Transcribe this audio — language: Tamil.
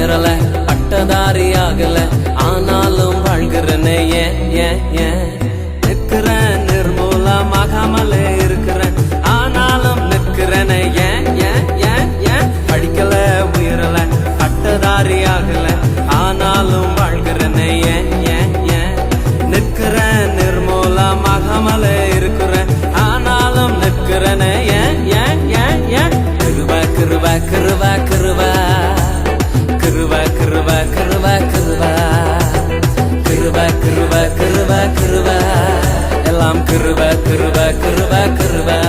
உயரல பட்டதாரி ஆகல ஆனாலும் வாழ்கிறனே ஏன் ஏன் ஏன் நிற்கிறேன் நிர்மூலமாகாமலே இருக்கிறேன் ஆனாலும் நிற்கிறேனே ஏன் ஏன் ஏன் ஏன் படிக்கல உயரல பட்டதாரி ஆகல ஆனாலும் வாழ்கிறனே ஏன் ஏன் ஏன் நிற்கிறேன் நிர்மூலமாகாமலே இருக்கிறேன் ஆனாலும் நிற்கிறேனே ஏன் ஏன் ஏன் ஏன் கிருபை கிருபை கிருபை கிருபை கிருபை கிருபை கிருபை கிருபை கிருபை கிருபை கிருபை கிருபை எல்லாம் கிருபை கிருபை கிருபை கிருபை